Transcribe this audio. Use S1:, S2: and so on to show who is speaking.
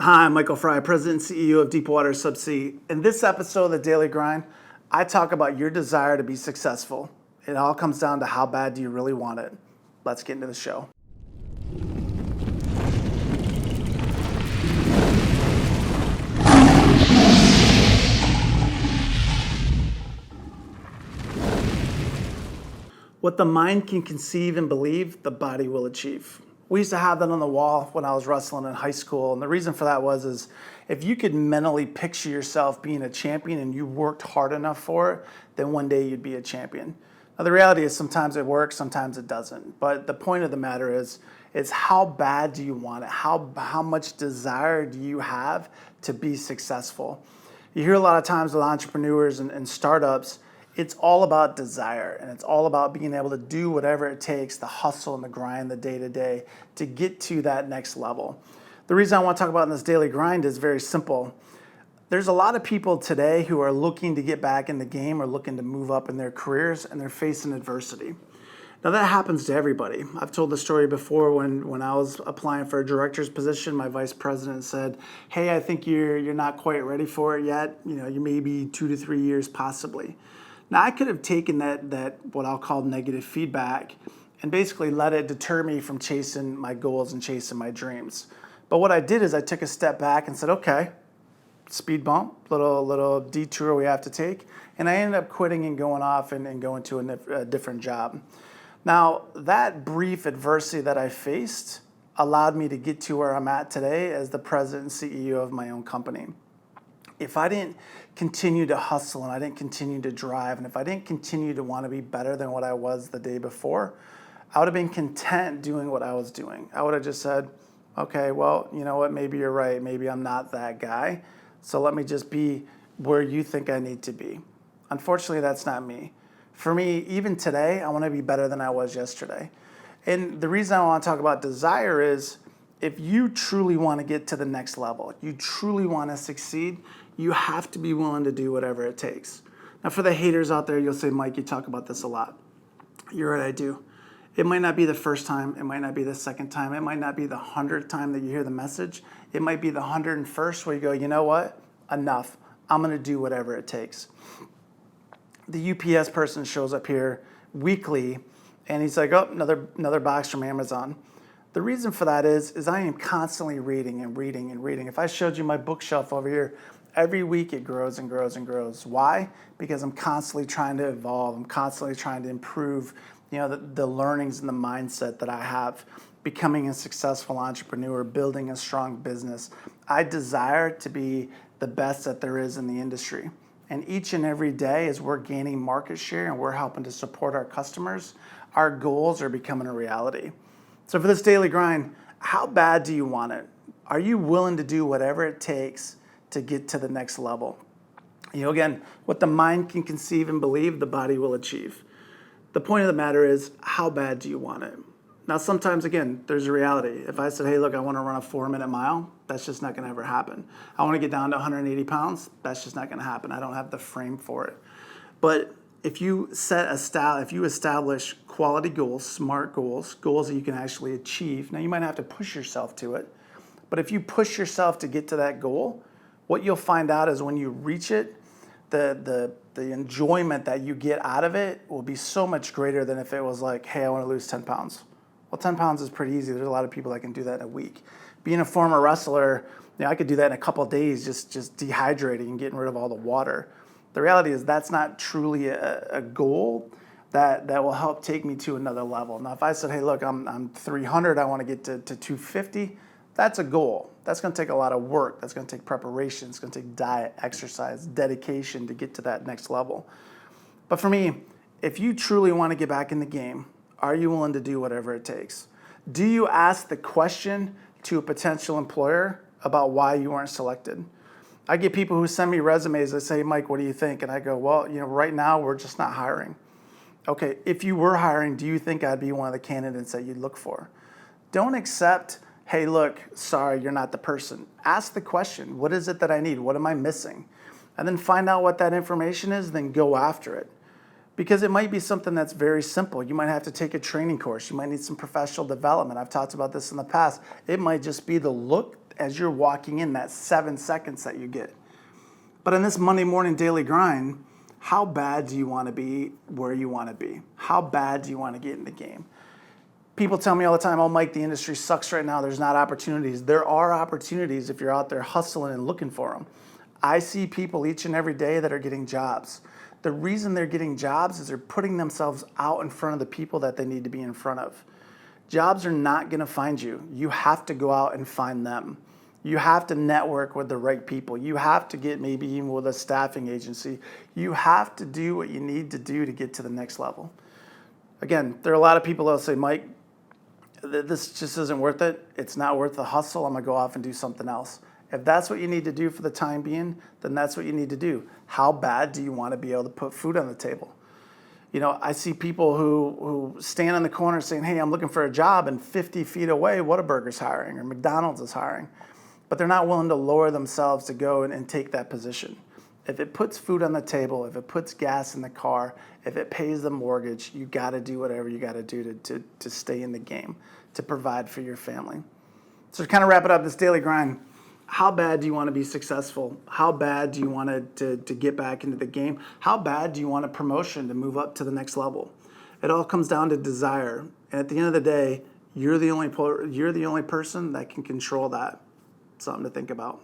S1: Hi, I'm Michael Fry, President and CEO of Deepwater Subsea. In this episode of The Daily Grind, I talk about your desire to be successful. It all comes down to how bad do you really want it. Let's get into the show. What the mind can conceive and believe, the body will achieve. We used to have that on the wall when I was wrestling in high school, and the reason for that was if you could mentally picture yourself being a champion and you worked hard enough for it, then one day you'd be a champion. Now the reality is sometimes it works, sometimes it doesn't. But the point of the matter is how bad do you want it? How much desire do you have to be successful? You hear a lot of times with entrepreneurs and startups, it's all about desire, and it's all about being able to do whatever it takes, the hustle and the grind, the day-to-day, to get to that next level. The reason I want to talk about in this daily grind is very simple. There's a lot of people today who are looking to get back in the game or looking to move up in their careers, and they're facing adversity. Now that happens to everybody. I've told the story before when I was applying for a director's position, my vice president said, "Hey, I think you're not quite ready for it yet. You may be 2 to 3 years possibly." Now, I could have taken that what I'll call negative feedback and basically let it deter me from chasing my goals and chasing my dreams. But what I did is I took a step back and said, okay, speed bump, little detour we have to take. And I ended up quitting and going off and going to a different job. Now, that brief adversity that I faced allowed me to get to where I'm at today as the president and CEO of my own company. If I didn't continue to hustle and I didn't continue to drive, and if I didn't continue to want to be better than what I was the day before, I would have been content doing what I was doing. I would have just said, okay, well, you know what, maybe you're right. Maybe I'm not that guy. So let me just be where you think I need to be. Unfortunately, that's not me. For me, even today, I want to be better than I was yesterday. And the reason I want to talk about desire is if you truly want to get to the next level, you truly want to succeed, you have to be willing to do whatever it takes. Now, for the haters out there, you'll say, Mike, you talk about this a lot. You're right, I do. It might not be the first time. It might not be the second time. It might not be the 100th time that you hear the message. It might be the 101st where you go, you know what? Enough. I'm going to do whatever it takes. The UPS person shows up here weekly, and he's like, oh, another box from Amazon. The reason for that is I am constantly reading and reading and reading. If I showed you my bookshelf over here, every week it grows and grows and grows. Why? Because I'm constantly trying to evolve. I'm constantly trying to improve, the learnings and the mindset that I have. Becoming a successful entrepreneur, building a strong business. I desire to be the best that there is in the industry. And each and every day as we're gaining market share and we're helping to support our customers, our goals are becoming a reality. So for this daily grind, how bad do you want it? Are you willing to do whatever it takes to get to the next level? Again, what the mind can conceive and believe, the body will achieve. The point of the matter is, how bad do you want it? Now, sometimes, again, there's a reality. If I said, hey, look, I want to run a 4-minute mile, that's just not going to ever happen. I want to get down to 180 pounds, that's just not going to happen. I don't have the frame for it. But if you establish quality goals, smart goals that you can actually achieve, now you might have to push yourself to it, but if you push yourself to get to that goal, what you'll find out is when you reach it, the enjoyment that you get out of it will be so much greater than if it was like, hey, I want to lose 10 pounds. Well, 10 pounds is pretty easy. There's a lot of people that can do that in a week. Being a former wrestler, I could do that in a couple of days, just dehydrating and getting rid of all the water. The reality is that's not truly a goal that will help take me to another level. Now, if I said, hey, look, I'm 300, I want to get to 250, that's a goal. That's going to take a lot of work. That's going to take preparation. It's going to take diet, exercise, dedication to get to that next level. But for me, if you truly want to get back in the game, are you willing to do whatever it takes? Do you ask the question to a potential employer about why you weren't selected? I get people who send me resumes that say, Mike, what do you think? And I go, well, right now we're just not hiring. Okay, if you were hiring, do you think I'd be one of the candidates that you'd look for? Don't accept, hey, look, sorry, you're not the person. Ask the question, what is it that I need? What am I missing? And then find out what that information is, then go after it. Because it might be something that's very simple. You might have to take a training course. You might need some professional development. I've talked about this in the past. It might just be the look as you're walking in, that 7 seconds that you get. But in this Monday morning daily grind, how bad do you want to be where you want to be? How bad do you want to get in the game? People tell me all the time, oh, Mike, the industry sucks right now. There's not opportunities. There are opportunities if you're out there hustling and looking for them. I see people each and every day that are getting jobs. The reason they're getting jobs is they're putting themselves out in front of the people that they need to be in front of. Jobs are not going to find you. You have to go out and find them. You have to network with the right people. You have to get maybe even with a staffing agency. You have to do what you need to do to get to the next level. Again, there are a lot of people that will say, Mike, this just isn't worth it. It's not worth the hustle. I'm going to go off and do something else. If that's what you need to do for the time being, then that's what you need to do. How bad do you want to be able to put food on the table? I see people who stand on the corner saying, hey, I'm looking for a job, and 50 feet away, Whataburger's hiring or McDonald's is hiring. But they're not willing to lower themselves to go and take that position. If it puts food on the table, if it puts gas in the car, if it pays the mortgage, you got to do whatever you got to do to stay in the game, to provide for your family. So to kind of wrap it up, this daily grind, how bad do you want to be successful? How bad do you want to get back into the game? How bad do you want a promotion to move up to the next level? It all comes down to desire. And at the end of the day, you're the only person that can control that. Something to think about.